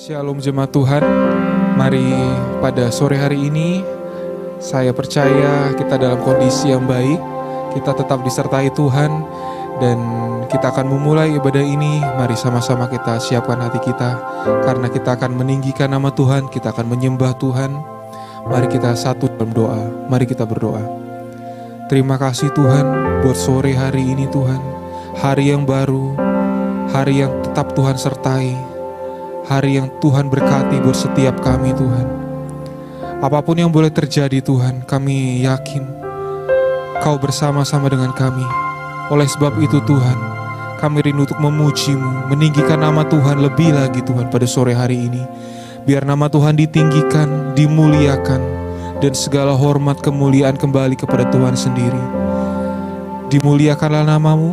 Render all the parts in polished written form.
Shalom jemaat Tuhan, mari pada sore hari ini saya percaya kita dalam kondisi yang baik, kita tetap disertai Tuhan dan kita akan memulai ibadah ini. Mari sama-sama kita siapkan hati kita karena kita akan meninggikan nama Tuhan, kita akan menyembah Tuhan. Mari kita satu dalam doa, mari kita berdoa. Terima kasih Tuhan buat sore hari ini Tuhan, hari yang baru, hari yang tetap Tuhan sertai, hari yang Tuhan berkati buat setiap kami Tuhan. Apapun yang boleh terjadi Tuhan, kami yakin Kau bersama-sama dengan kami. Oleh sebab itu Tuhan, kami rindu untuk memuji-Mu, meninggikan nama Tuhan lebih lagi Tuhan pada sore hari ini. Biar nama Tuhan ditinggikan, dimuliakan, dan segala hormat kemuliaan kembali kepada Tuhan sendiri. Dimuliakanlah nama-Mu,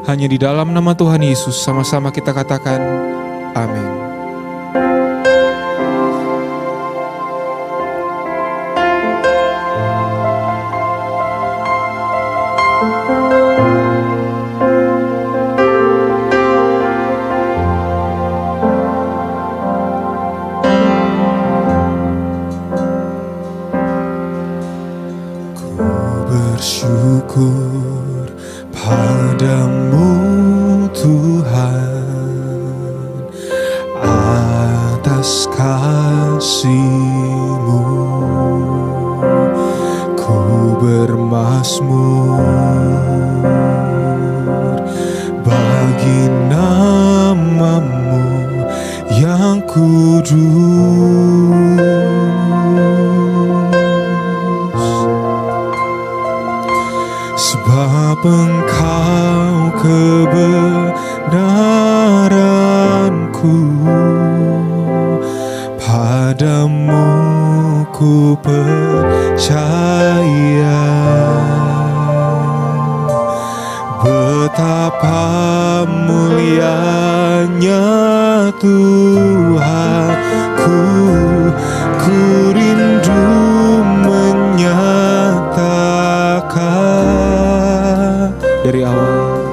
hanya di dalam nama Tuhan Yesus sama-sama kita katakan amin. Bersyukur padamu Tuhan atas kasih-Mu. Ku bermazmur bagi nama-Mu yang kudus. Sebab Engkau kebenaranku, padamu ku percaya. Betapa mulianya Tuhanku, ku rindu menyatakan dari awal.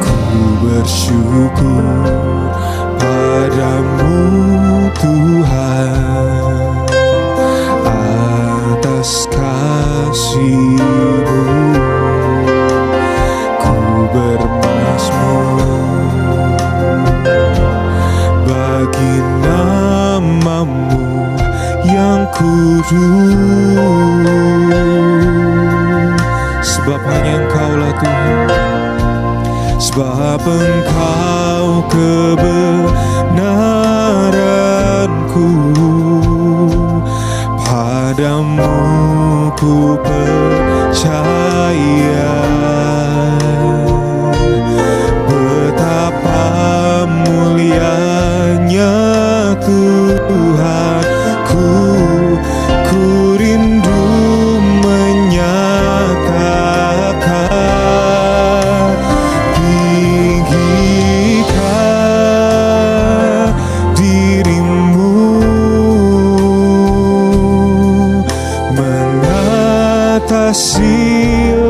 Ku bersyukur padamu Tuhan atas kasih-Mu. Ku bermazmur bagi nama-Mu yang kudus. Sebab hanya Engkau-lah Tuhan, sebab Engkau kebenaranku, padamu ku percaya. Betapa mulianya Tuhanku, ku rindu menyatakan. Tinggikan diri-Mu mengatasi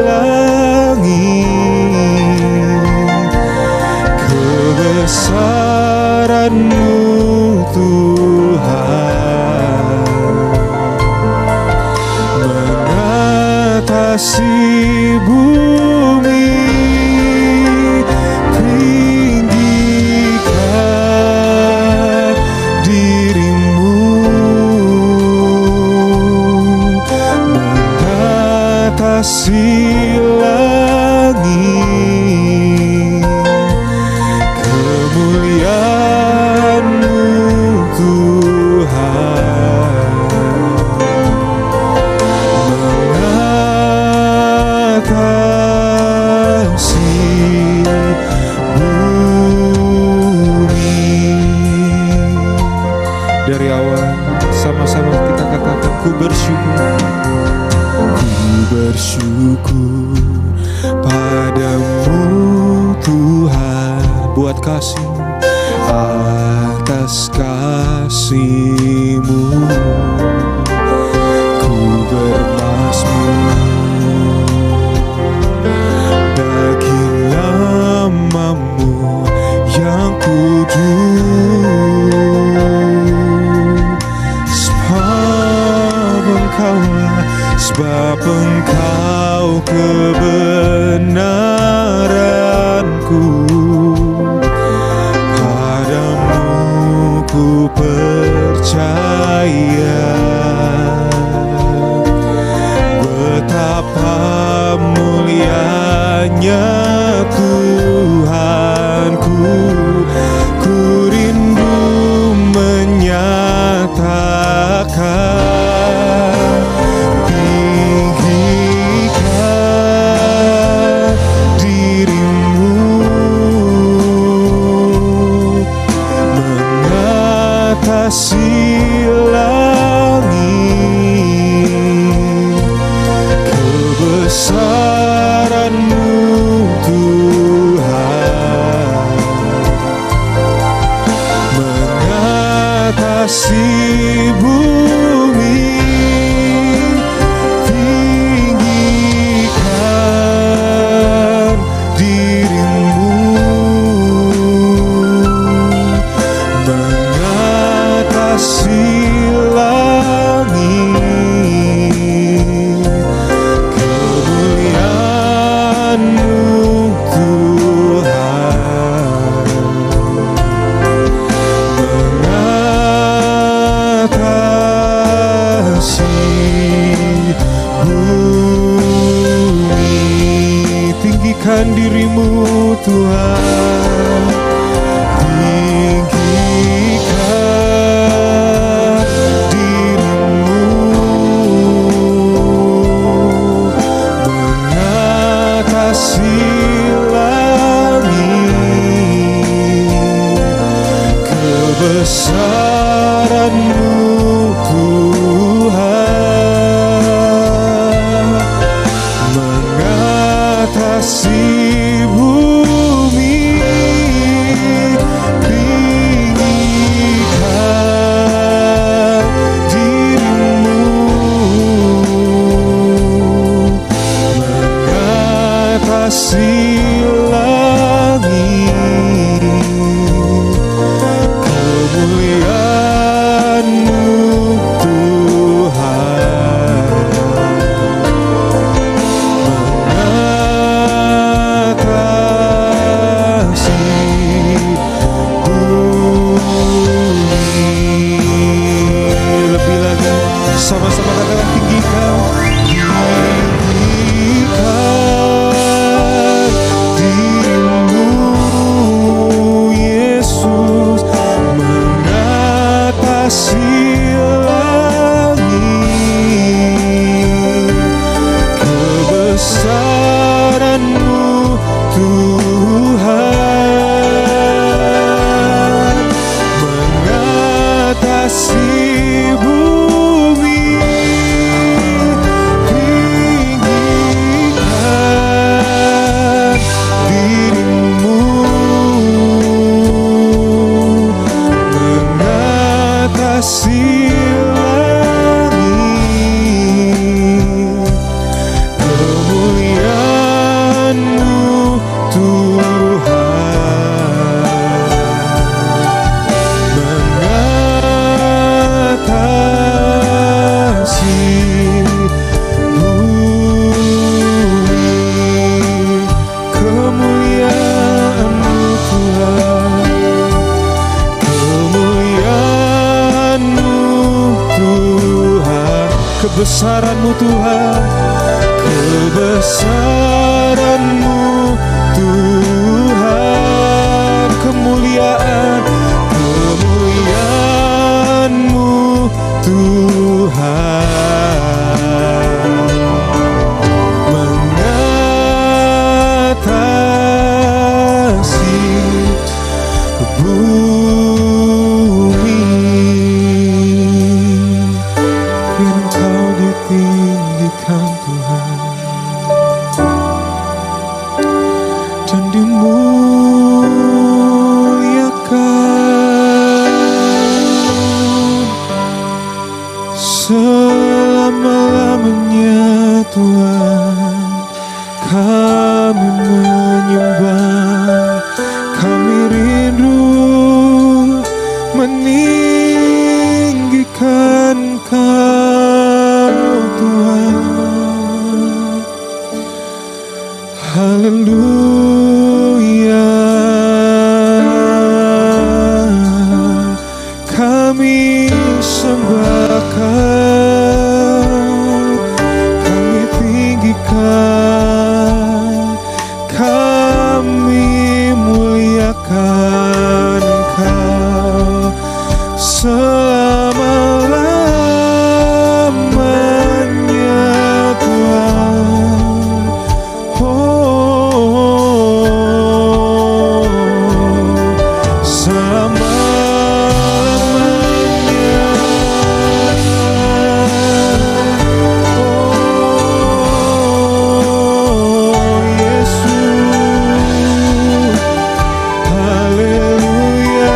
langit, kebesaran-Mu Tuhan mengatasi bumi. Tinggikan diri-Mu mengatasi langit, kemuliaan-Mu Tuhan mengatasi bumi. Dari awal sama-sama kita katakan ku bersyukur. Ku bersyukur padamu Tuhan Buat kasih atas kasih-Mu. Ku bermazmur bagi nama-Mu yang kudus. Engkaulah, sebab Engkau kebenaranku. Padamu ku percaya, betapa mulianya Tuhanku. Ku rindu menyatakan, tinggikan dirimu mengatasi langit. Kebesaran-Mu Tuhan mengatasi bumi. Tinggikan dirimu mengatasi langit. Kemuliaan-Mu Tuhan mengatasi bumi. Tinggikan dirimu Tuhan, tinggikan dirimu mengatasi langit. Kebesaran-Mu Tuhan mengatasi bumi. Tinggikan dirimu mengatasi langit. Kemuliaan-Mu Tuhan mengatasi bumi. Lebih lagi, sama-sama katakan, tinggikan, tinggikan dirimu Yesus mengatasi langit. Kebesaran-Mu Tuhan mengatasi bumi. Tinggikan dirimu mengatasi langit. Kemuliaan-Mu Tuhan mengatasi bumi. Kemuliaan-Mu Tuhan, kemuliaan-Mu Tuhan, kebesaran-Mu Tuhan, kebesaran-Mu Tuhan, kemuliaan, kemuliaan-Mu Tuhan mengatasi bumi. Biar Engkau ditinggikan Tuhan dan dimuliakan selama-lamanya Tuhan. Kami menyembah, kami rindu meninggikan Kau. Tuhan. Haleluya, kami sembah Kau, kami tinggikan, kami muliakan Engkau selama-lamanya Tuhan. Oh, selama-lamanya. Oh, Yesus. Haleluya,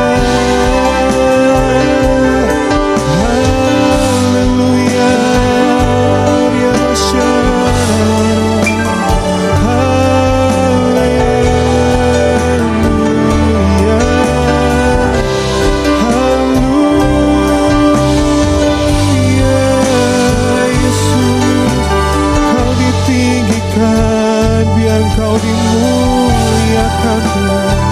haleluya, ya Rasyana. Haleluya, haleluya, Yesus. Kau ditinggikan, biar Kau dimuliakan Tuhan.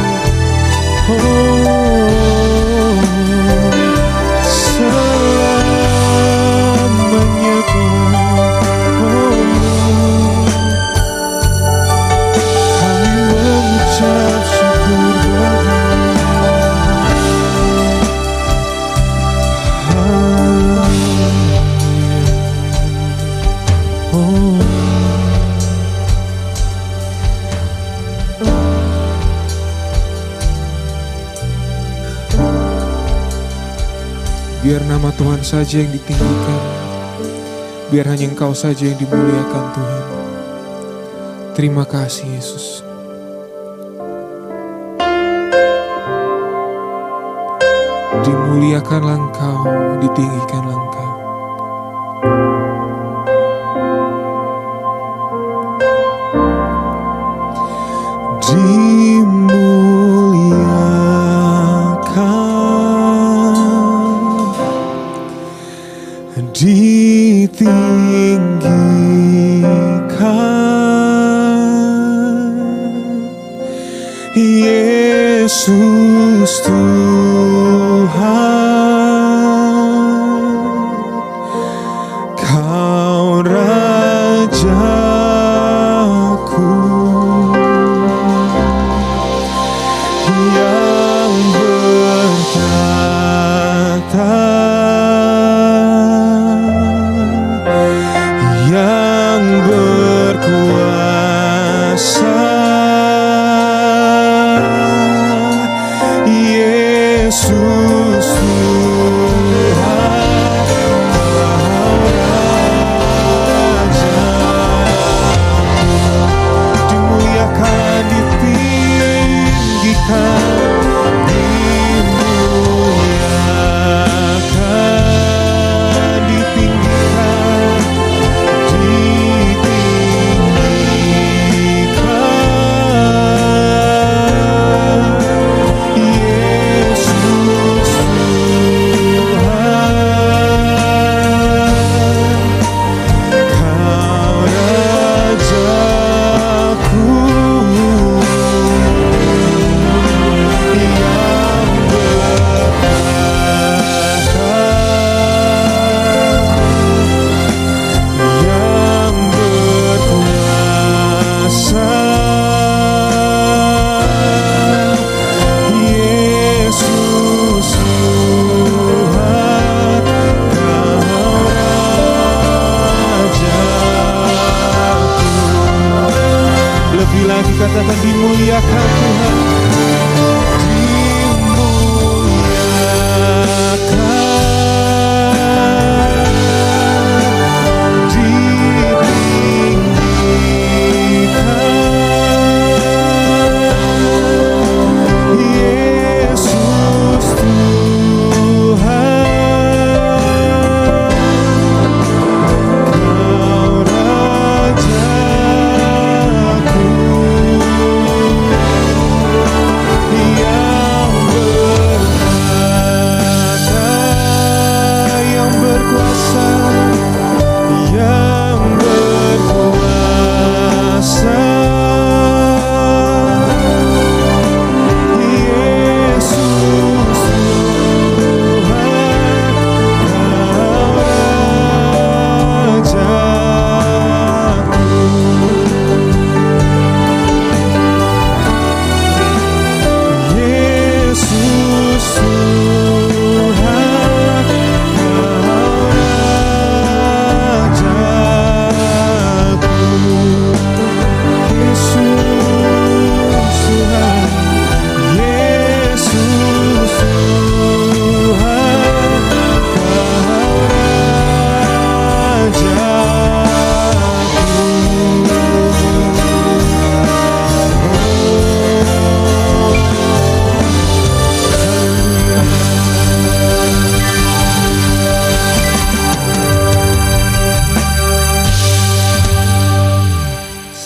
Selamanya Tuhan. Kami mengucap syukur Biar nama Tuhan saja yang ditinggikan, biar hanya Engkau saja yang dimuliakan Tuhan. Terima kasih Yesus. Dimuliakanlah Engkau, ditinggikanlah Engkau. dimuliakan, ditinggikan, Yesus Tuhan, Kau Rajaku yang bertata, yang berkuasa, Yesus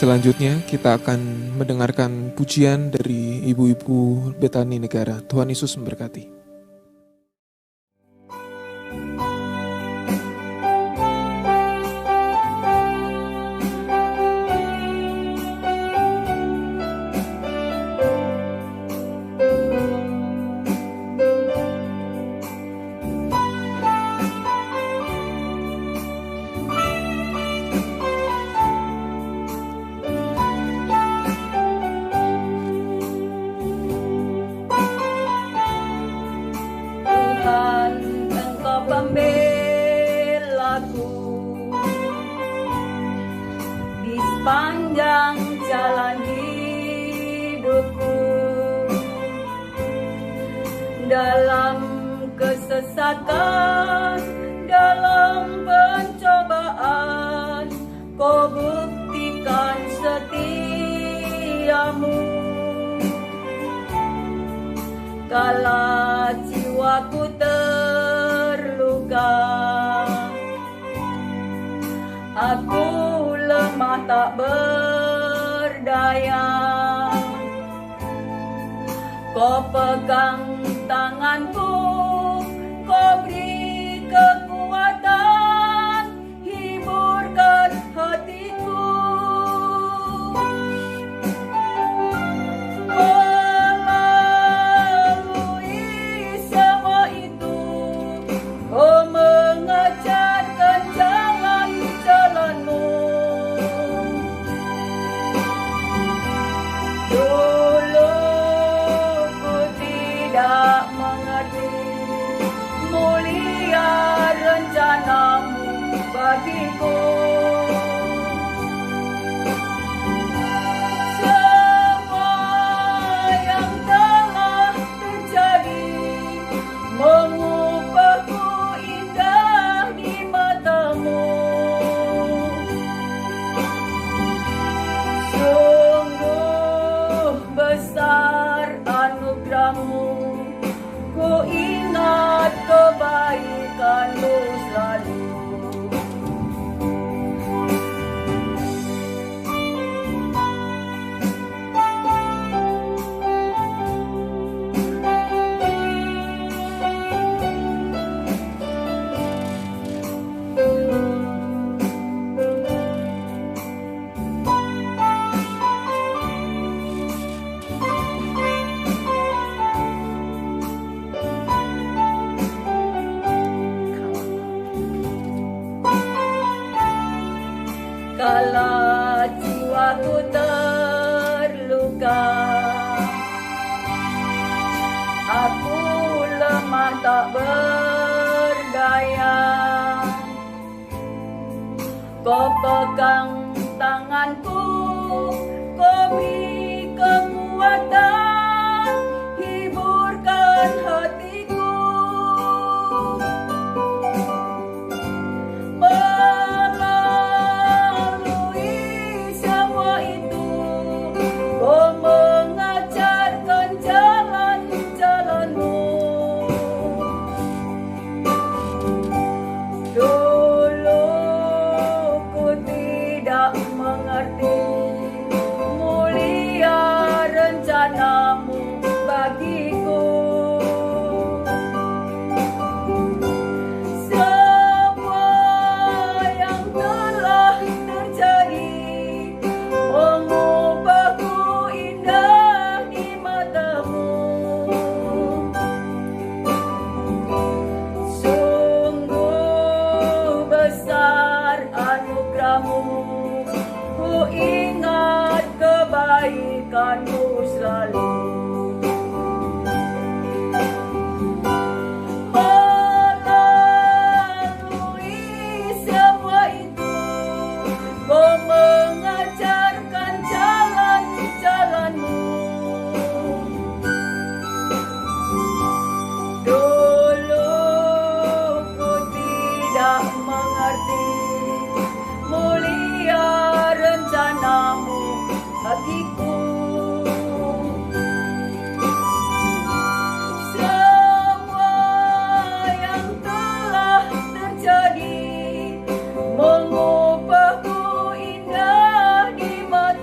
selanjutnya kita akan mendengarkan pujian dari ibu-ibu Betani Negara. Tuhan Yesus memberkati. Panjang jalan hidupku, dalam kesesatan, dalam pencobaan, Kau buktikan setiamu. Kala jiwaku terluka, aku lemah tak berdaya. Kau pegang tanganku, Kau beri kekuatan, hiburkan hatiku. Melalui semua itu, Kau mengajarkan jalan-jalan-Mu. Dulu ku tidak mengerti mulia rencana-Mu bagiku. Semua yang telah terjadi mengubahku indah di mata-Mu. Sungguh besar anugerah-Mu, ku ingat kebaikan-Mu selalu. Kala jiwaku terluka, aku lemah tak berdaya. Kau pegang tanganku, Kau beri kekuatan, hiburkan hatiku. Kebaikan-Mu selalu. Melalui semua itu, Kau mengajarkan jalan-jalan-Mu. Dulu ku tidak mengerti mulia rencana-Mu bagiku. Semua yang telah terjadi mengubahku indah di mata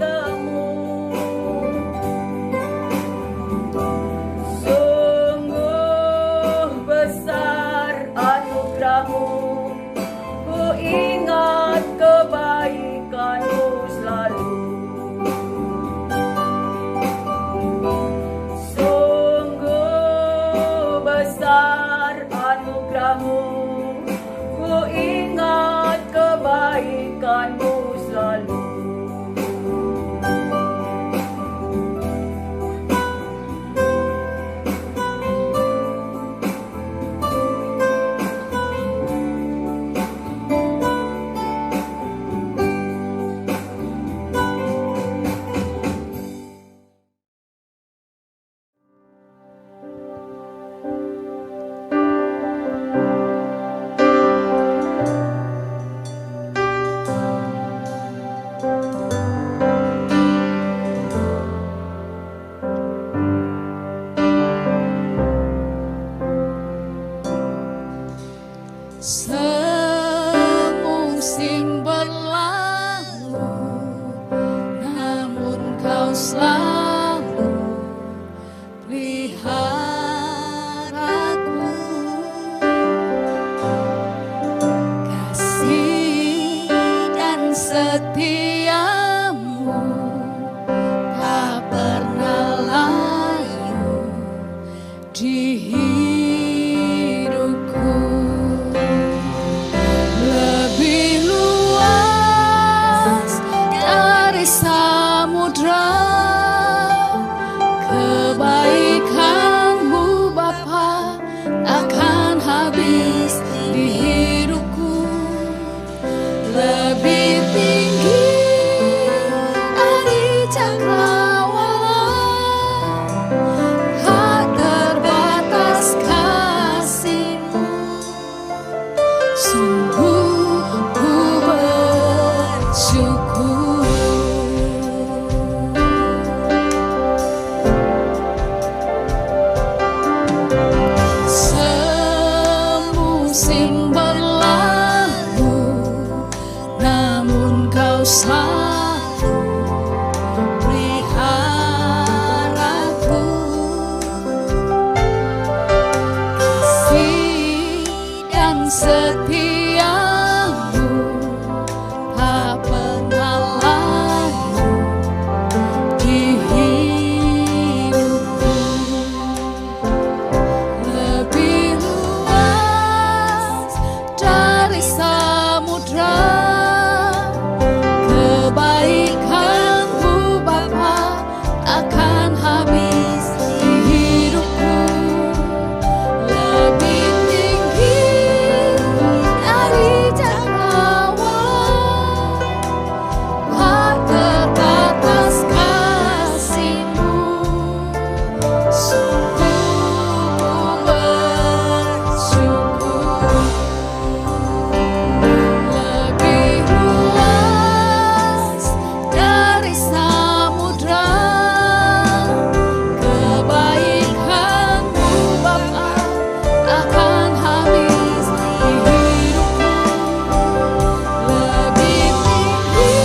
musim berlalu, namun kau selalu peliharaku. Kasih dan setiamu tak pernah layu di hidupku. Lebih luas dari samudra kebaikan-Mu Bapa takkan habis di hidupku. Lebih tinggi dari cakrawala, tak terbatas kasih-Mu. Sungguh ku bersyukur. Semusim berlalu, namun kau selalu peliharaku. Kasih dan setiamu tak pernah layu di hidupku. Lebih luas dari samudra kebaikan-Mu Bapa akan habis di hidupku. Lebih tinggi dari cakrawala, tak terbatas kasih-Mu. Sungguh ku bersyukur. Lebih luas dari samudra kebaikan-Mu Bapa akan habis di hidupku. Lebih tinggi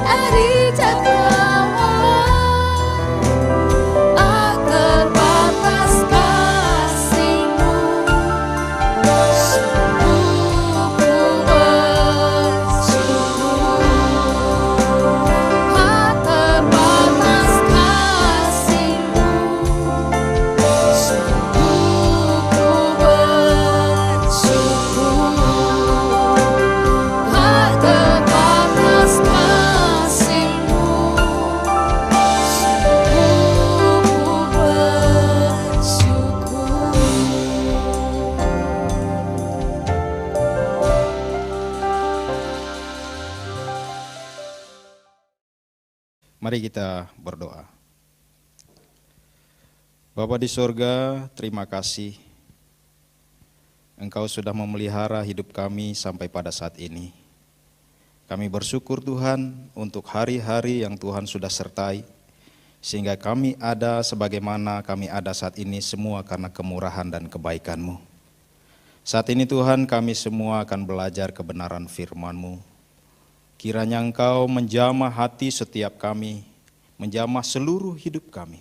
dari cakrawala, tak terbatas kasih-Mu. Sungguh ku bersyukur. Tak terbatas kasih-Mu. Sungguh ku bersyukur. Tak terbatas kasih-Mu. Sungguh ku bersyukur. Mari kita berdoa. Bapa di sorga, terima kasih Engkau sudah memelihara hidup kami sampai pada saat ini. Kami bersyukur Tuhan untuk hari-hari yang Tuhan sudah sertai, sehingga kami ada sebagaimana kami ada saat ini semua karena kemurahan dan kebaikan-Mu. Saat ini Tuhan, kami semua akan belajar kebenaran firman-Mu. Kiranya Engkau menjamah hati setiap kami, menjamah seluruh hidup kami,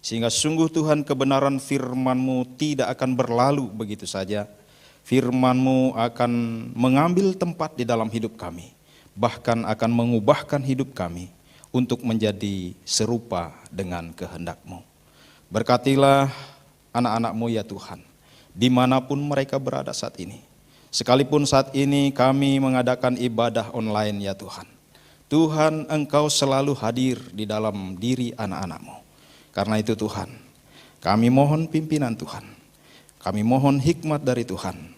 sehingga sungguh Tuhan kebenaran firman-Mu tidak akan berlalu begitu saja. Firman-Mu akan mengambil tempat di dalam hidup kami, bahkan akan mengubahkan hidup kami untuk menjadi serupa dengan kehendak-Mu. Berkatilah anak-anak-Mu ya Tuhan, dimanapun mereka berada saat ini. Sekalipun saat ini kami mengadakan ibadah online ya Tuhan. Tuhan, Engkau selalu hadir di dalam diri anak-anak-Mu. Karena itu Tuhan, kami mohon pimpinan Tuhan. Kami mohon hikmat dari Tuhan,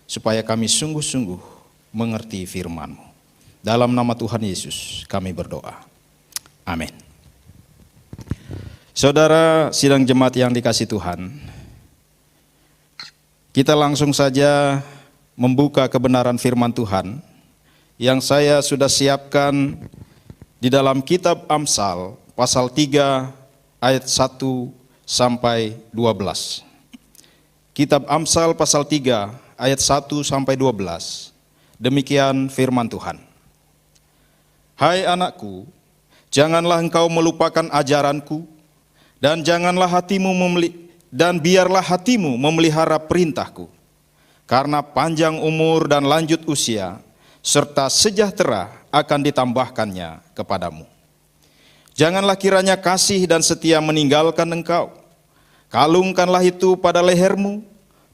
supaya kami sungguh-sungguh mengerti firman-Mu. Dalam nama Tuhan Yesus kami berdoa. Amin. Saudara sidang jemaat yang dikasih Tuhan, kita langsung saja membuka kebenaran firman Tuhan yang saya sudah siapkan di dalam kitab Amsal pasal 3 ayat 1 sampai 12. Kitab Amsal pasal 3 ayat 1 sampai 12. Demikian firman Tuhan. Hai anakku, janganlah engkau melupakan ajaranku, dan biarlah hatimu memelihara perintahku. Karena panjang umur dan lanjut usia, serta sejahtera akan ditambahkannya kepadamu. Janganlah kiranya kasih dan setia meninggalkan engkau. Kalungkanlah itu pada lehermu,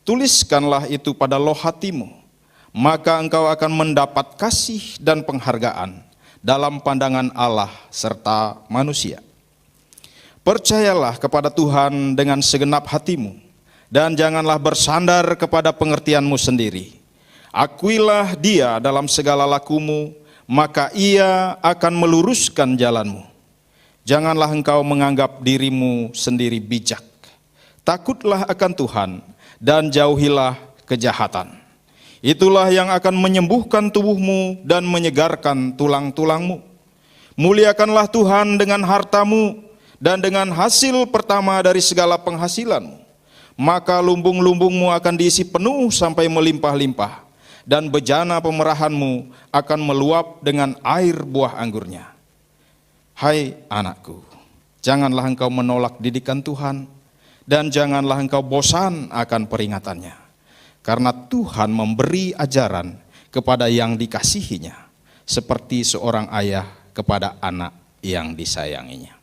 tuliskanlah itu pada loh hatimu, maka engkau akan mendapat kasih dan penghargaan dalam pandangan Allah serta manusia. Percayalah kepada Tuhan dengan segenap hatimu, dan janganlah bersandar kepada pengertianmu sendiri. Akuilah Dia dalam segala lakumu, maka Ia akan meluruskan jalanmu. Janganlah engkau menganggap dirimu sendiri bijak. Takutlah akan Tuhan dan jauhilah kejahatan. Itulah yang akan menyembuhkan tubuhmu dan menyegarkan tulang-tulangmu. Muliakanlah Tuhan dengan hartamu dan dengan hasil pertama dari segala penghasilanmu. Maka lumbung-lumbungmu akan diisi penuh sampai melimpah-limpah, dan bejana pemerahanmu akan meluap dengan air buah anggurnya. Hai anakku, janganlah engkau menolak didikan Tuhan, dan janganlah engkau bosan akan peringatannya. Karena Tuhan memberi ajaran kepada yang dikasihinya, seperti seorang ayah kepada anak yang disayanginya.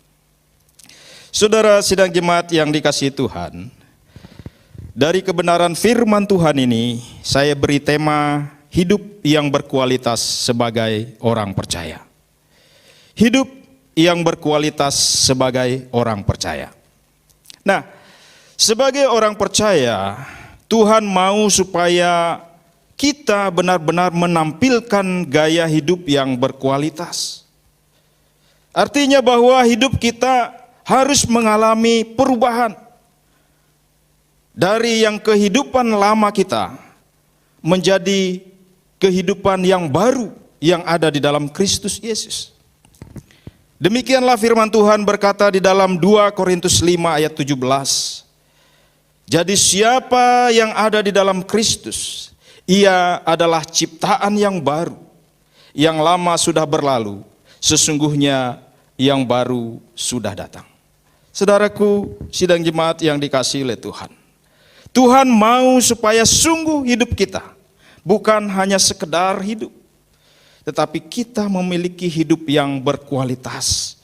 Saudara sidang jemaat yang dikasihi Tuhan, dari kebenaran firman Tuhan ini, saya beri tema hidup yang berkualitas sebagai orang percaya. Hidup yang berkualitas sebagai orang percaya. Nah, sebagai orang percaya, Tuhan mau supaya kita benar-benar menampilkan gaya hidup yang berkualitas. Artinya bahwa hidup kita harus mengalami perubahan. Dari yang kehidupan lama kita menjadi kehidupan yang baru yang ada di dalam Kristus Yesus. Demikianlah firman Tuhan berkata di dalam 2 Korintus 5 ayat 17. Jadi siapa yang ada di dalam Kristus, ia adalah ciptaan yang baru. Yang lama sudah berlalu, sesungguhnya yang baru sudah datang. Saudaraku, sidang jemaat yang dikasihi oleh Tuhan. Tuhan mau supaya sungguh hidup kita bukan hanya sekedar hidup, tetapi kita memiliki hidup yang berkualitas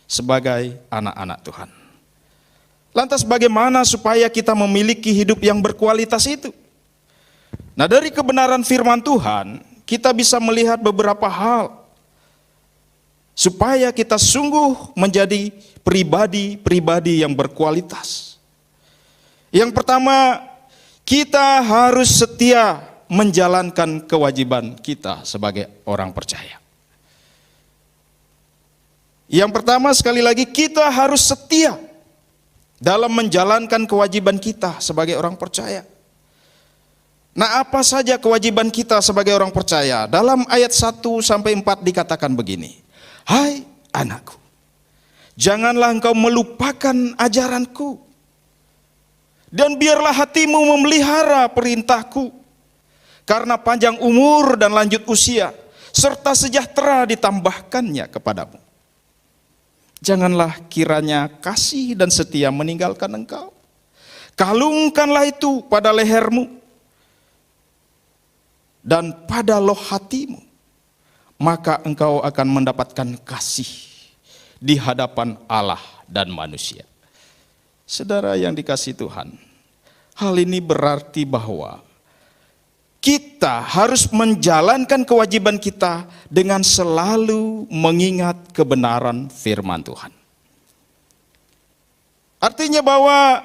sebagai anak-anak Tuhan. Lantas bagaimana supaya kita memiliki hidup yang berkualitas itu? Nah, dari kebenaran firman Tuhan, kita bisa melihat beberapa hal supaya kita sungguh menjadi pribadi-pribadi yang berkualitas. Yang pertama, kita harus setia menjalankan kewajiban kita sebagai orang percaya. Yang pertama, sekali lagi, kita harus setia dalam menjalankan kewajiban kita sebagai orang percaya. Nah, apa saja kewajiban kita sebagai orang percaya? Dalam ayat 1-4 dikatakan begini. Hai anakku, janganlah engkau melupakan ajaranku, dan biarlah hatimu memelihara perintahku. Karena panjang umur dan lanjut usia, serta sejahtera ditambahkannya kepadamu. Janganlah kiranya kasih dan setia meninggalkan engkau. Kalungkanlah itu pada lehermu dan pada loh hatimu, maka engkau akan mendapatkan kasih di hadapan Allah dan manusia. Saudara yang dikasihi Tuhan, hal ini berarti bahwa kita harus menjalankan kewajiban kita dengan selalu mengingat kebenaran firman Tuhan. Artinya bahwa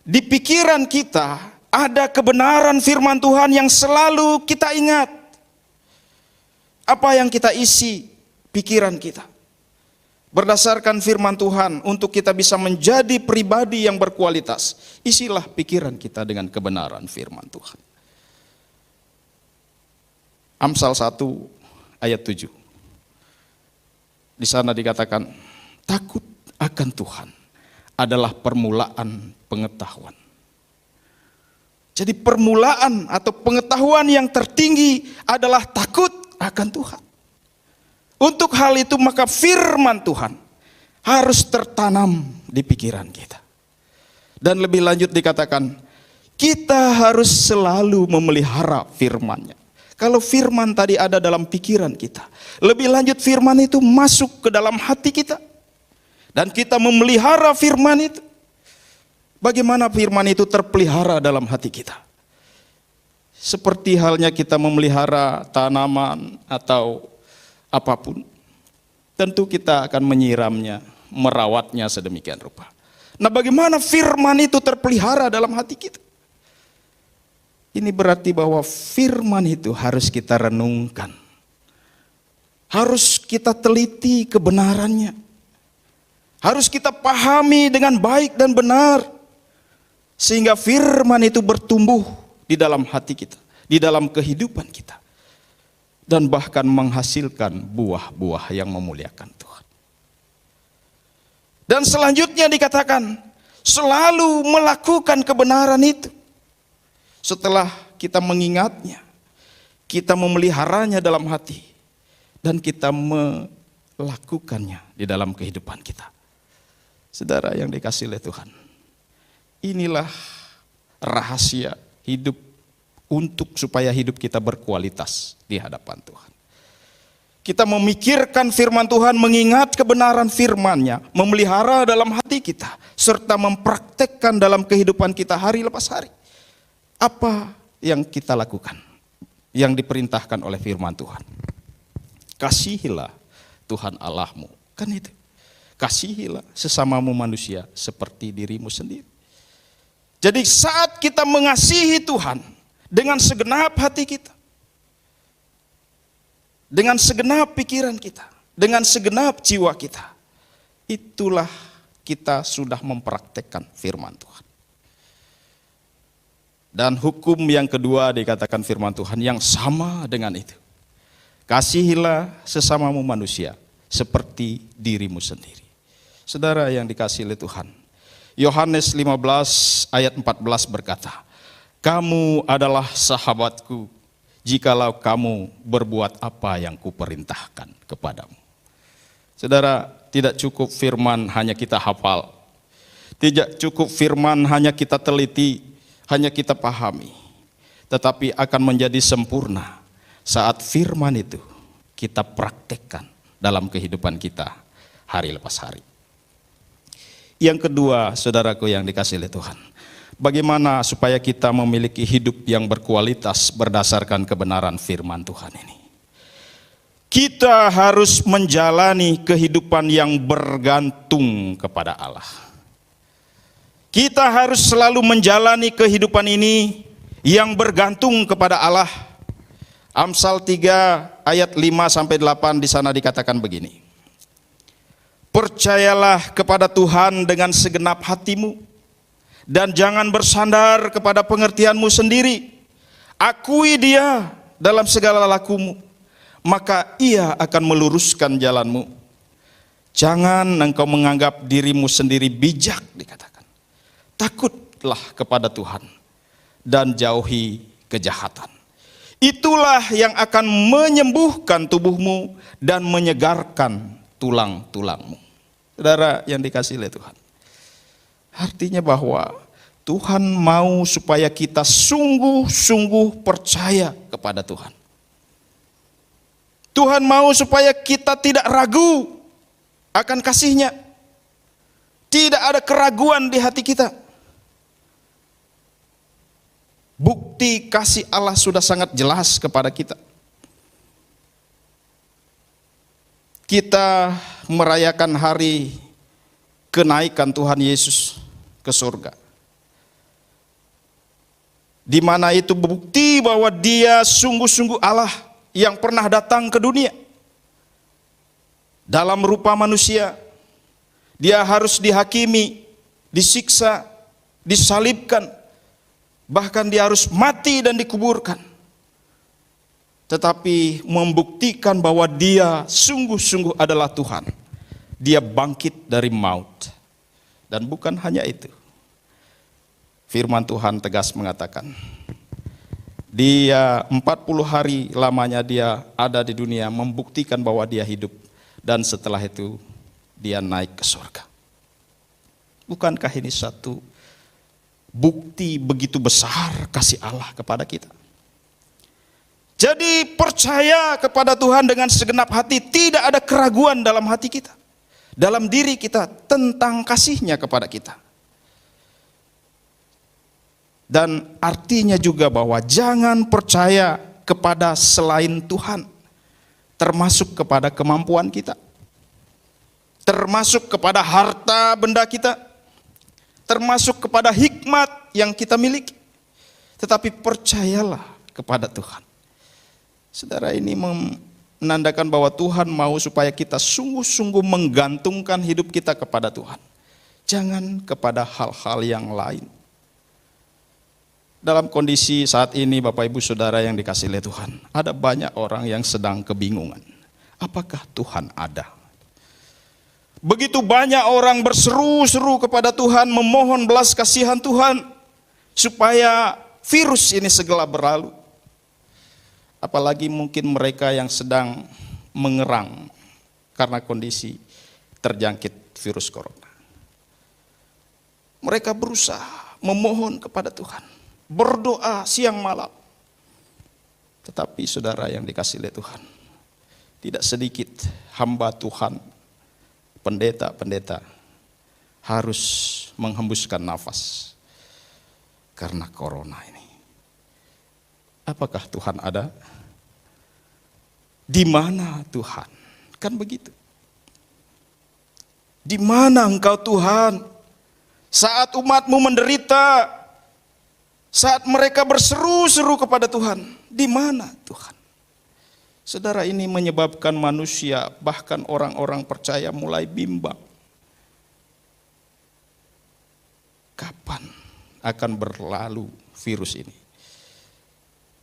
di pikiran kita ada kebenaran firman Tuhan yang selalu kita ingat. Apa yang kita isi pikiran kita berdasarkan firman Tuhan untuk kita bisa menjadi pribadi yang berkualitas. Isilah pikiran kita dengan kebenaran firman Tuhan. Amsal 1 ayat 7. Di sana dikatakan, takut akan Tuhan adalah permulaan pengetahuan. Jadi permulaan atau pengetahuan yang tertinggi adalah takut akan Tuhan. Untuk hal itu maka firman Tuhan harus tertanam di pikiran kita. Dan lebih lanjut dikatakan, kita harus selalu memelihara firman-Nya. Kalau firman tadi ada dalam pikiran kita, lebih lanjut firman itu masuk ke dalam hati kita. Dan kita memelihara firman itu. Bagaimana firman itu terpelihara dalam hati kita? Seperti halnya kita memelihara tanaman atau apapun. Tentu kita akan menyiramnya, merawatnya sedemikian rupa. Nah, bagaimana firman itu terpelihara dalam hati kita? Ini berarti bahwa firman itu harus kita renungkan. Harus kita teliti kebenarannya. Harus kita pahami dengan baik dan benar. Sehingga firman itu bertumbuh di dalam hati kita, di dalam kehidupan kita. Dan bahkan menghasilkan buah-buah yang memuliakan Tuhan. Dan selanjutnya dikatakan, selalu melakukan kebenaran itu. Setelah kita mengingatnya, kita memeliharanya dalam hati, dan kita melakukannya di dalam kehidupan kita. Saudara yang dikasihi oleh Tuhan, inilah rahasia hidup supaya hidup kita berkualitas di hadapan Tuhan. Kita memikirkan firman Tuhan, mengingat kebenaran firman-Nya, memelihara dalam hati kita, serta mempraktekkan dalam kehidupan kita hari lepas hari. Apa yang kita lakukan? Yang diperintahkan oleh firman Tuhan. Kasihilah Tuhan Allahmu. Kan itu. Kasihilah sesamamu manusia seperti dirimu sendiri. Jadi saat kita mengasihi Tuhan dengan segenap hati kita, dengan segenap pikiran kita, dengan segenap jiwa kita, itulah kita sudah mempraktekkan firman Tuhan. Dan hukum yang kedua dikatakan firman Tuhan yang sama dengan itu. Kasihilah sesamamu manusia seperti dirimu sendiri. Saudara yang dikasihi oleh Tuhan, Yohanes 15 ayat 14 berkata, kamu adalah sahabatku jikalau kamu berbuat apa yang kuperintahkan kepadamu. Saudara, tidak cukup firman hanya kita hafal. Tidak cukup firman hanya kita teliti, hanya kita pahami. Tetapi akan menjadi sempurna saat firman itu kita praktekkan dalam kehidupan kita hari lepas hari. Yang kedua, saudaraku yang dikasihi oleh Tuhan, bagaimana supaya kita memiliki hidup yang berkualitas berdasarkan kebenaran firman Tuhan ini? Kita harus menjalani kehidupan yang bergantung kepada Allah. Kita harus selalu menjalani kehidupan ini yang bergantung kepada Allah. Amsal 3 ayat 5-8 di sana dikatakan begini. Percayalah kepada Tuhan dengan segenap hatimu, dan jangan bersandar kepada pengertianmu sendiri. Akui Dia dalam segala lakumu, maka Ia akan meluruskan jalanmu. Jangan engkau menganggap dirimu sendiri bijak, dikatakan. Takutlah kepada Tuhan dan jauhi kejahatan. Itulah yang akan menyembuhkan tubuhmu dan menyegarkan tulang-tulangmu. Saudara yang dikasihi oleh Tuhan, artinya bahwa Tuhan mau supaya kita sungguh-sungguh percaya kepada Tuhan. Tuhan mau supaya kita tidak ragu akan kasih-Nya. Tidak ada keraguan di hati kita. Bukti kasih Allah sudah sangat jelas kepada kita. Kita merayakan hari kenaikan Tuhan Yesus ke surga. Di mana itu bukti bahwa Dia sungguh-sungguh Allah yang pernah datang ke dunia. Dalam rupa manusia, Dia harus dihakimi, disiksa, disalibkan, bahkan Dia harus mati dan dikuburkan. Tetapi membuktikan bahwa Dia sungguh-sungguh adalah Tuhan. Dia bangkit dari maut. Dan bukan hanya itu. Firman Tuhan tegas mengatakan, Dia 40 hari lamanya dia ada di dunia membuktikan bahwa dia hidup. Dan setelah itu dia naik ke surga. Bukankah ini satu bukti begitu besar kasih Allah kepada kita? Jadi percaya kepada Tuhan dengan segenap hati, tidak ada keraguan dalam hati kita, dalam diri kita tentang kasih-Nya kepada kita. Dan artinya juga bahwa jangan percaya kepada selain Tuhan, termasuk kepada kemampuan kita, termasuk kepada harta benda kita, termasuk kepada hikmat yang kita miliki. Tetapi percayalah kepada Tuhan. Saudara, ini menandakan bahwa Tuhan mau supaya kita sungguh-sungguh menggantungkan hidup kita kepada Tuhan. Jangan kepada hal-hal yang lain. Dalam kondisi saat ini Bapak Ibu Saudara yang dikasihi oleh Tuhan, ada banyak orang yang sedang kebingungan. Apakah Tuhan ada? Begitu banyak orang berseru-seru kepada Tuhan, memohon belas kasihan Tuhan supaya virus ini segera berlalu. Apalagi mungkin mereka yang sedang mengerang karena kondisi terjangkit virus corona. Mereka berusaha memohon kepada Tuhan, berdoa siang malam. Tetapi saudara yang dikasihi oleh Tuhan, tidak sedikit hamba Tuhan, pendeta-pendeta harus menghembuskan nafas karena corona ini. Apakah Tuhan ada? Di mana Tuhan? Kan begitu. Di mana Engkau Tuhan? Saat umatmu menderita, saat mereka berseru-seru kepada Tuhan, di mana Tuhan? Saudara, ini menyebabkan manusia, bahkan orang-orang percaya mulai bimbang. Kapan akan berlalu virus ini?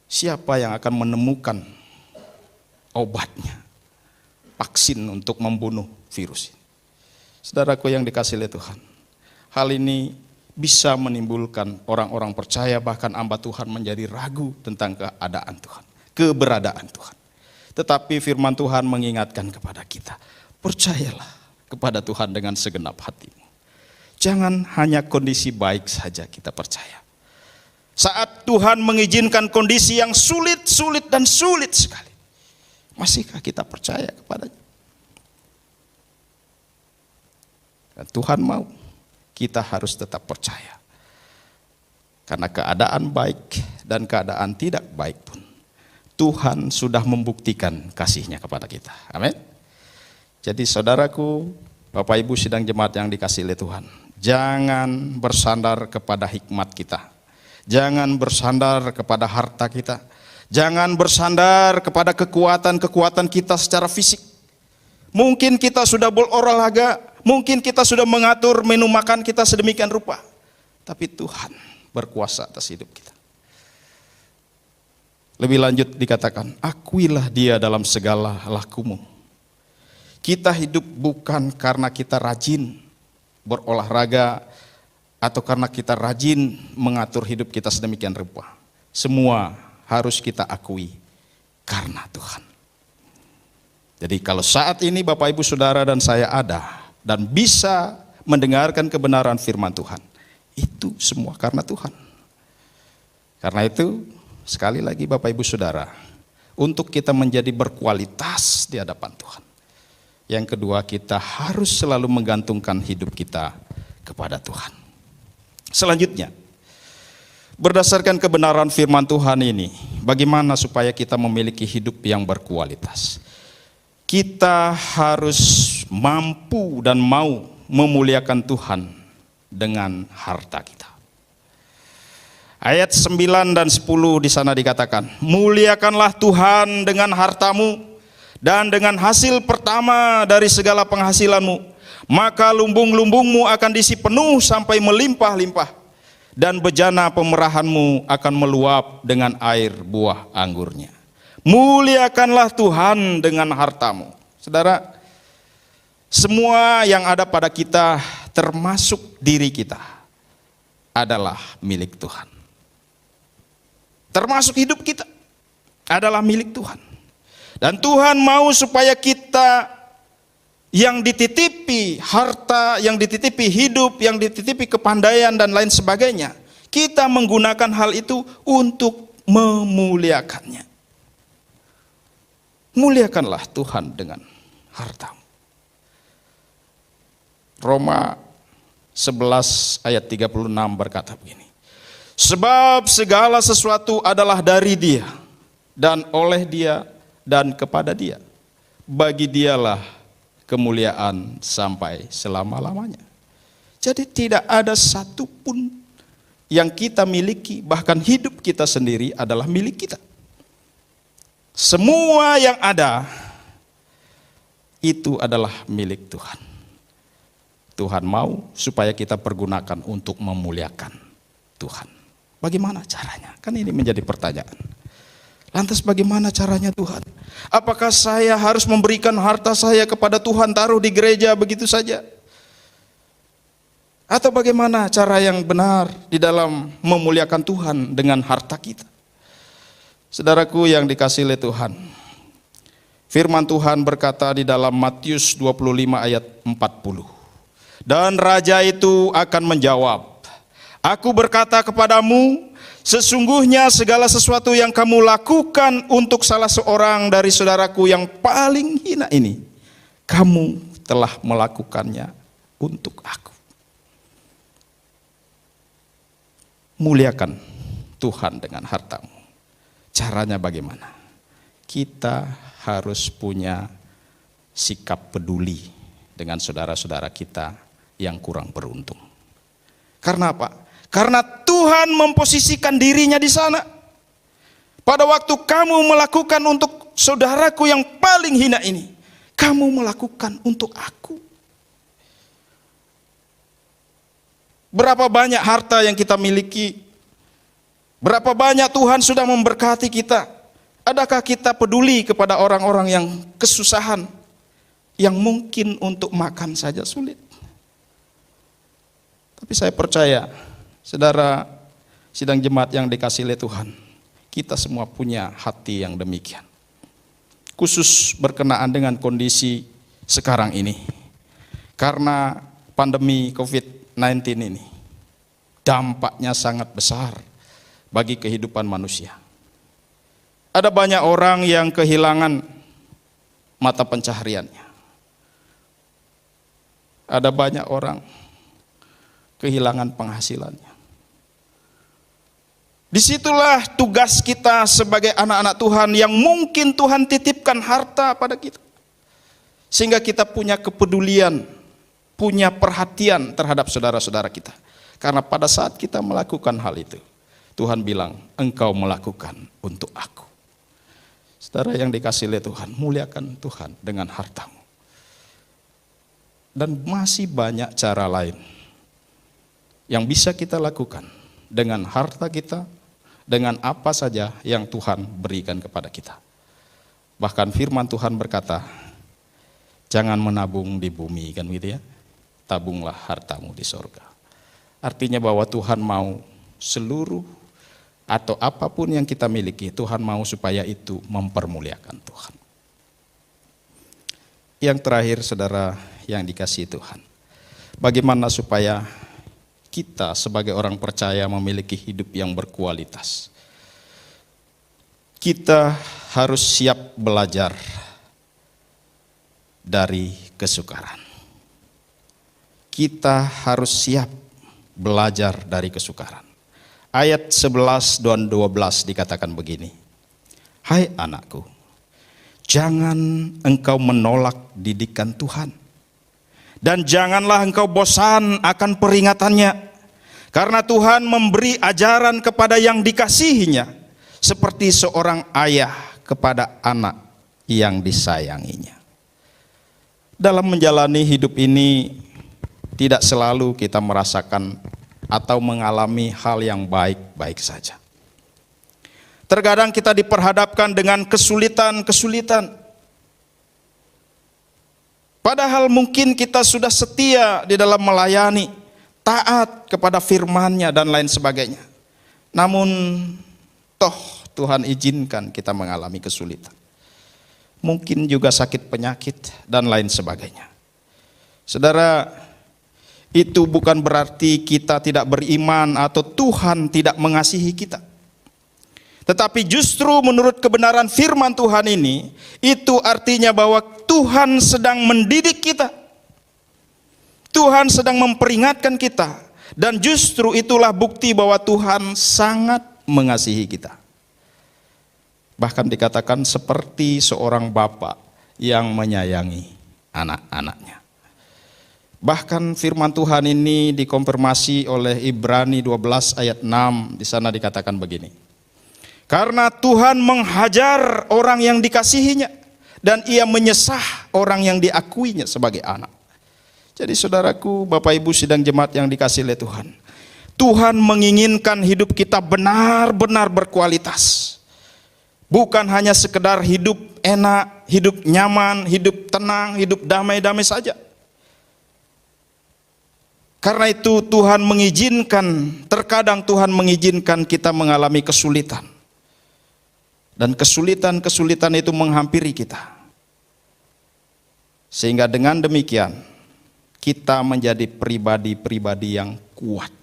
Siapa yang akan menemukan obatnya, vaksin untuk membunuh virus ini? Saudaraku yang dikasihi oleh Tuhan, hal ini bisa menimbulkan orang-orang percaya, bahkan hamba Tuhan menjadi ragu tentang keadaan Tuhan, keberadaan Tuhan. Tetapi firman Tuhan mengingatkan kepada kita, percayalah kepada Tuhan dengan segenap hatimu. Jangan hanya kondisi baik saja kita percaya. Saat Tuhan mengizinkan kondisi yang sulit dan sulit sekali, masihkah kita percaya kepadanya? Dan Tuhan mau kita harus tetap percaya. Karena keadaan baik dan keadaan tidak baik pun, Tuhan sudah membuktikan kasih-Nya kepada kita. Amin. Jadi saudaraku, Bapak Ibu sidang jemaat yang dikasihi oleh Tuhan, jangan bersandar kepada hikmat kita. Jangan bersandar kepada harta kita. Jangan bersandar kepada kekuatan-kekuatan kita secara fisik. Mungkin kita sudah berolahraga, mungkin kita sudah mengatur menu makan kita sedemikian rupa. Tapi Tuhan berkuasa atas hidup kita. Lebih lanjut dikatakan, akuilah Dia dalam segala lakumu. Kita hidup bukan karena kita rajin berolahraga, atau karena kita rajin mengatur hidup kita sedemikian rupa. Semua harus kita akui karena Tuhan. Jadi kalau saat ini Bapak Ibu Saudara dan saya ada dan bisa mendengarkan kebenaran firman Tuhan, itu semua karena Tuhan. Karena itu sekali lagi Bapak Ibu Saudara, untuk kita menjadi berkualitas di hadapan Tuhan, yang kedua kita harus selalu menggantungkan hidup kita kepada Tuhan. Selanjutnya, berdasarkan kebenaran firman Tuhan ini, bagaimana supaya kita memiliki hidup yang berkualitas? Kita harus mampu dan mau memuliakan Tuhan dengan harta kita. Ayat 9 dan 10 di sana dikatakan, muliakanlah Tuhan dengan hartamu dan dengan hasil pertama dari segala penghasilanmu. Maka lumbung-lumbungmu akan diisi penuh sampai melimpah-limpah, dan bejana pemerahanmu akan meluap dengan air buah anggurnya. Muliakanlah Tuhan dengan hartamu. Saudara, semua yang ada pada kita, termasuk diri kita, adalah milik Tuhan. termasuk hidup kita, adalah milik Tuhan. Dan Tuhan mau supaya kita yang dititipi harta, yang dititipi hidup, yang dititipi kepandaian dan lain sebagainya, kita menggunakan hal itu untuk memuliakannya. Muliakanlah Tuhan dengan hartamu. Roma 11 ayat 36 berkata begini. Sebab segala sesuatu adalah dari Dia, dan oleh Dia, dan kepada Dia. Bagi Dialah kemuliaan sampai selama-lamanya. Jadi tidak ada satupun yang kita miliki, bahkan hidup kita sendiri adalah milik kita. Semua yang ada itu adalah milik Tuhan. Tuhan mau supaya kita pergunakan untuk memuliakan Tuhan. Bagaimana caranya? Kan ini menjadi pertanyaan. Lantas bagaimana caranya Tuhan? Apakah saya harus memberikan harta saya kepada Tuhan, taruh di gereja begitu saja? Atau bagaimana cara yang benar di dalam memuliakan Tuhan dengan harta kita? Saudaraku yang dikasihi oleh Tuhan, firman Tuhan berkata di dalam Matius 25 ayat 40. Dan raja itu akan menjawab, Aku berkata kepadamu, sesungguhnya segala sesuatu yang kamu lakukan untuk salah seorang dari saudaraku yang paling hina ini, kamu telah melakukannya untuk aku. Muliakan Tuhan dengan hartamu. Caranya bagaimana? Kita harus punya sikap peduli dengan saudara-saudara kita yang kurang beruntung. Karena apa? Karena Tuhan memposisikan dirinya di sana. Pada waktu kamu melakukan untuk saudaraku yang paling hina ini, kamu melakukan untuk aku. Berapa banyak harta yang kita miliki? Berapa banyak Tuhan sudah memberkati kita? Adakah kita peduli kepada orang-orang yang kesusahan, yang mungkin untuk makan saja sulit? Tapi saya percaya, saudara sidang jemaat yang dikasihi oleh Tuhan, kita semua punya hati yang demikian. Khusus berkenaan dengan kondisi sekarang ini. Karena pandemi COVID-19 ini, dampaknya sangat besar bagi kehidupan manusia. Ada banyak orang yang kehilangan mata pencahariannya. Ada banyak orang kehilangan penghasilannya. Disitulah tugas kita sebagai anak-anak Tuhan yang mungkin Tuhan titipkan harta pada kita. Sehingga kita punya kepedulian, punya perhatian terhadap saudara-saudara kita. Karena pada saat kita melakukan hal itu, Tuhan bilang, engkau melakukan untuk aku. Saudara yang dikasihi oleh Tuhan, muliakan Tuhan dengan hartamu. Dan masih banyak cara lain yang bisa kita lakukan dengan harta kita, dengan apa saja yang Tuhan berikan kepada kita. Bahkan firman Tuhan berkata, jangan menabung di bumi, kan gitu ya. Tabunglah hartamu di sorga. Artinya bahwa Tuhan mau seluruh atau apapun yang kita miliki, Tuhan mau supaya itu mempermuliakan Tuhan. Yang terakhir, saudara yang dikasihi Tuhan, bagaimana supaya kita sebagai orang percaya memiliki hidup yang berkualitas? Kita harus siap belajar dari kesukaran. Kita harus siap belajar dari kesukaran. Ayat 11 dan 12 dikatakan begini. Hai anakku, jangan engkau menolak didikan Tuhan. Dan janganlah engkau bosan akan peringatannya. Karena Tuhan memberi ajaran kepada yang dikasihinya, seperti seorang ayah kepada anak yang disayanginya. Dalam menjalani hidup ini, tidak selalu kita merasakan atau mengalami hal yang baik-baik saja. Terkadang kita diperhadapkan dengan kesulitan-kesulitan. Padahal mungkin kita sudah setia di dalam melayani, taat kepada firman-Nya dan lain sebagainya. Namun toh Tuhan izinkan kita mengalami kesulitan. Mungkin juga sakit penyakit dan lain sebagainya. Saudara, itu bukan berarti kita tidak beriman atau Tuhan tidak mengasihi kita. Tetapi justru menurut kebenaran firman Tuhan ini, itu artinya bahwa Tuhan sedang mendidik kita. Tuhan sedang memperingatkan kita. Dan justru itulah bukti bahwa Tuhan sangat mengasihi kita. Bahkan dikatakan seperti seorang bapa yang menyayangi anak-anaknya. Bahkan firman Tuhan ini dikonfirmasi oleh Ibrani 12 ayat 6. Di sana dikatakan begini. Karena Tuhan menghajar orang yang dikasihinya dan ia menyesah orang yang diakuinya sebagai anak. Jadi saudaraku, Bapak Ibu sidang jemaat yang dikasihi oleh Tuhan. Tuhan menginginkan hidup kita benar-benar berkualitas. Bukan hanya sekedar hidup enak, hidup nyaman, hidup tenang, hidup damai-damai saja. Karena itu Tuhan mengizinkan, terkadang Tuhan mengizinkan kita mengalami kesulitan. Dan kesulitan-kesulitan itu menghampiri kita. Sehingga dengan demikian, kita menjadi pribadi-pribadi yang kuat.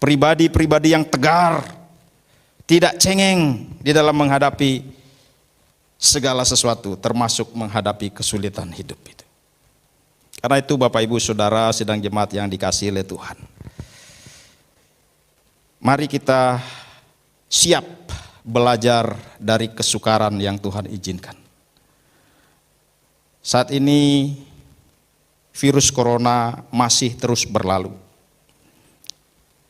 Pribadi-pribadi yang tegar. Tidak cengeng di dalam menghadapi segala sesuatu, termasuk menghadapi kesulitan hidup itu. Karena itu Bapak Ibu Saudara sidang jemaat yang dikasihi oleh Tuhan. Mari kita siap belajar dari kesukaran yang Tuhan izinkan. Saat ini virus corona masih terus berlalu.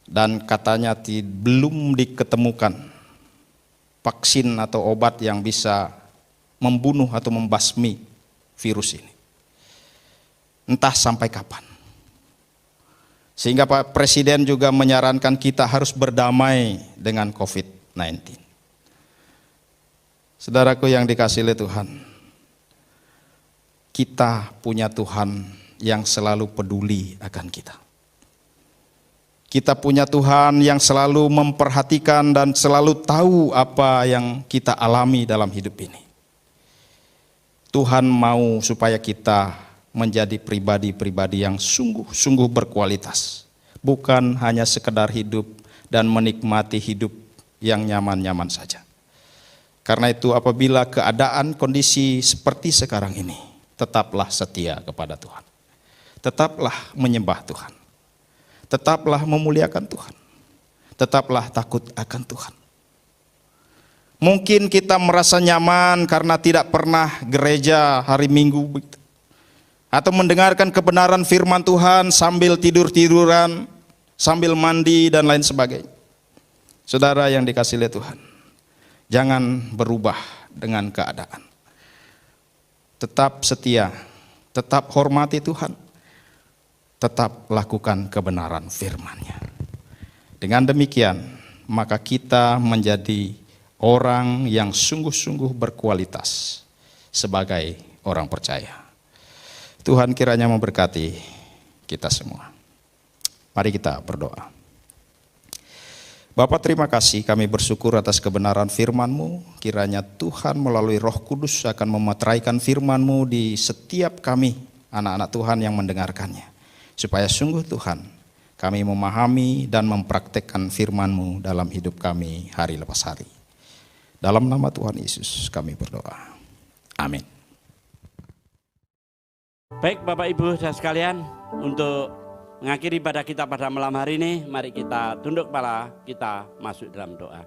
Dan katanya belum diketemukan vaksin atau obat yang bisa membunuh atau membasmi virus ini. Entah sampai kapan. Sehingga Pak Presiden juga menyarankan kita harus berdamai dengan COVID-19. Saudaraku yang dikasihi oleh Tuhan, kita punya Tuhan yang selalu peduli akan kita. Kita punya Tuhan yang selalu memperhatikan dan selalu tahu apa yang kita alami dalam hidup ini. Tuhan mau supaya kita menjadi pribadi-pribadi yang sungguh-sungguh berkualitas. Bukan hanya sekedar hidup dan menikmati hidup yang nyaman-nyaman saja. Karena itu apabila keadaan kondisi seperti sekarang ini, tetaplah setia kepada Tuhan. Tetaplah menyembah Tuhan. Tetaplah memuliakan Tuhan. Tetaplah takut akan Tuhan. Mungkin kita merasa nyaman karena tidak pernah gereja hari Minggu begitu. Atau mendengarkan kebenaran firman Tuhan sambil tidur-tiduran, sambil mandi dan lain sebagainya. Saudara yang dikasihi oleh Tuhan, jangan berubah dengan keadaan. Tetap setia, tetap hormati Tuhan. Tetap lakukan kebenaran firman-Nya. Dengan demikian, maka kita menjadi orang yang sungguh-sungguh berkualitas sebagai orang percaya. Tuhan kiranya memberkati kita semua. Mari kita berdoa. Bapa, terima kasih, kami bersyukur atas kebenaran firman-Mu. Kiranya Tuhan melalui Roh Kudus akan memeteraikan firman-Mu di setiap kami, anak-anak Tuhan yang mendengarkannya. Supaya sungguh Tuhan, kami memahami dan mempraktekkan firman-Mu dalam hidup kami hari lepas hari. Dalam nama Tuhan Yesus kami berdoa. Amin. Baik Bapak Ibu dan sekalian, untuk mengakhiri ibadah kita pada malam hari ini, mari kita tunduk kepala, kita masuk dalam doa.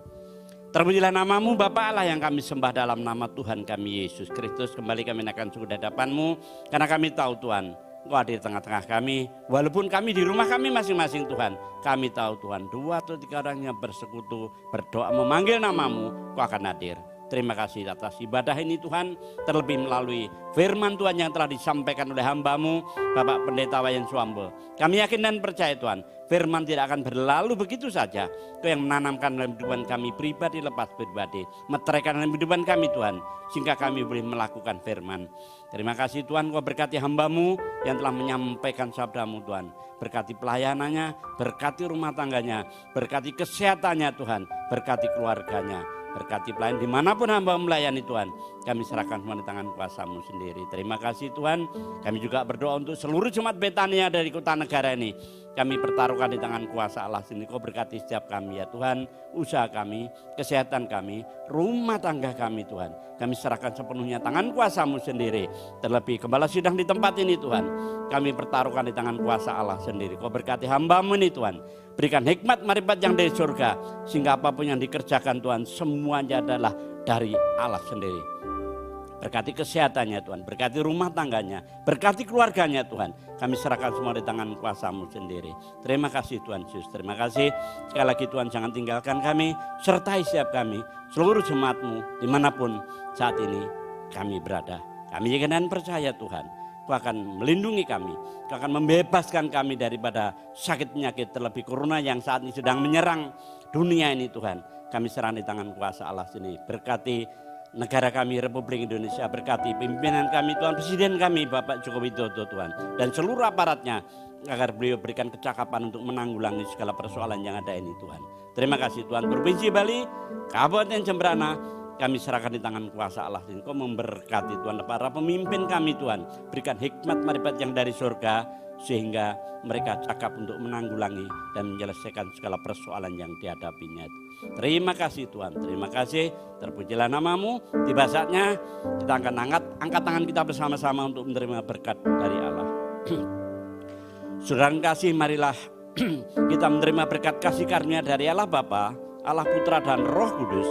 Terpujilah nama-Mu Bapa Allah yang kami sembah dalam nama Tuhan kami Yesus Kristus. Kembali kami naikkan sujud di hadapan-Mu, karena kami tahu Tuhan, Engkau ada di tengah-tengah kami. Walaupun kami di rumah kami masing-masing Tuhan, kami tahu Tuhan, 2 atau 3 orang yang bersekutu, berdoa, memanggil nama-Mu, Engkau akan hadir. Terima kasih atas ibadah ini Tuhan, terlebih melalui firman Tuhan yang telah disampaikan oleh hamba-Mu, Bapak Pendeta Wayan Suambo. Kami yakin dan percaya Tuhan, firman tidak akan berlalu begitu saja. Kau yang menanamkan dalam kehidupan kami pribadi lepas pribadi, meteraikan dalam kehidupan kami Tuhan, sehingga kami boleh melakukan firman. Terima kasih Tuhan, Kau berkati hamba-Mu yang telah menyampaikan sabda-Mu Tuhan. Berkati pelayanannya, berkati rumah tangganya, berkati kesehatannya Tuhan, berkati keluarganya. Berkati pelayan dimanapun hamba melayani Tuhan, kami serahkan semua di tangan kuasa-Mu sendiri. Terima kasih Tuhan, kami juga berdoa untuk seluruh jemaat Betania dari kota negara ini. Kami pertaruhkan di tangan kuasa Allah sendiri. Kau berkati setiap kami ya Tuhan, usaha kami, kesehatan kami, rumah tangga kami Tuhan. Kami serahkan sepenuhnya tangan kuasa-Mu sendiri. Terlebih gembala sidang di tempat ini Tuhan, kami pertaruhkan di tangan kuasa Allah sendiri. Kau berkati hamba-Mu ini Tuhan. Berikan hikmat marifat yang dari surga, sehingga apapun yang dikerjakan Tuhan semuanya adalah dari Allah sendiri. Berkati kesehatannya Tuhan, berkati rumah tangganya, berkati keluarganya Tuhan. Kami serahkan semua di tangan kuasa-Mu sendiri. Terima kasih Tuhan Yesus, terima kasih. Sekali lagi Tuhan jangan tinggalkan kami, sertai setiap kami, seluruh jemaat-Mu dimanapun saat ini kami berada. Kami yakin dan percaya Tuhan, Kau akan melindungi kami, Kau akan membebaskan kami daripada sakit penyakit, terlebih corona yang saat ini sedang menyerang dunia ini Tuhan. Kami serahkan di tangan kuasa Allah sini. Berkati negara kami Republik Indonesia, berkati pimpinan kami Tuhan, Presiden kami Bapak Joko Widodo Tuhan, dan seluruh aparatnya, agar beliau berikan kecakapan untuk menanggulangi segala persoalan yang ada ini Tuhan. Terima kasih Tuhan. Provinsi Bali, Kabupaten Jemberana, kami serahkan di tangan kuasa Allah. Kau memberkati Tuhan para pemimpin kami Tuhan. Berikan hikmat marifat yang dari surga, sehingga mereka cakap untuk menanggulangi dan menyelesaikan segala persoalan yang dihadapinya. Terima kasih Tuhan, terima kasih. Terpujilah nama-Mu. Tiba saatnya kita akan angkat tangan kita bersama-sama untuk menerima berkat dari Allah. Saudara kasih, marilah kita menerima berkat kasih karunia dari Allah Bapa, Allah Putra dan Roh Kudus,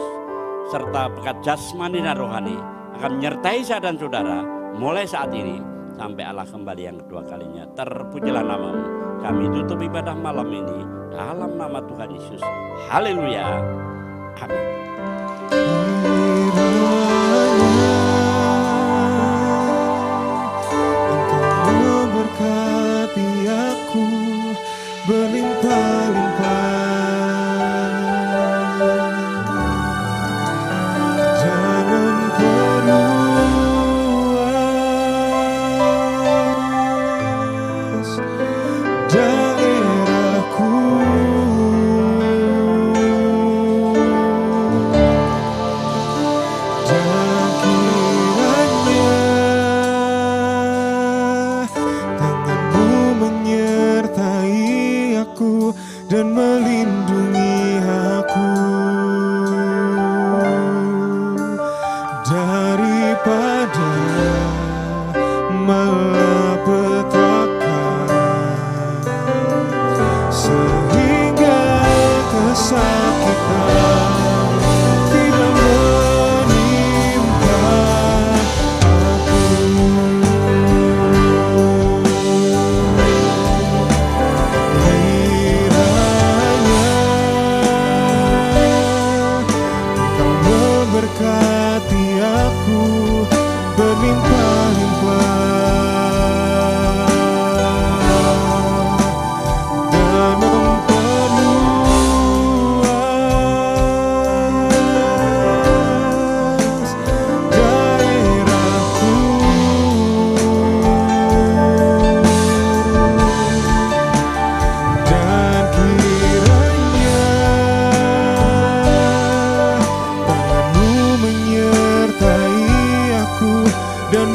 serta berkat jasmani dan rohani akan menyertai saya dan saudara mulai saat ini sampai Allah kembali yang kedua kalinya. Terpujilah nama-Mu. Kami tutup ibadah malam ini dalam nama Tuhan Yesus. Haleluya. Amin. Engkau memberkati aku berlimpah-limpah. Dan melindungi aku daripada malapetaka, sehingga kesakitan tidak menimpa aku. Berkati aku berlimpah-limpah dan memperluas daerahku, dan kiranya menyertai aku dan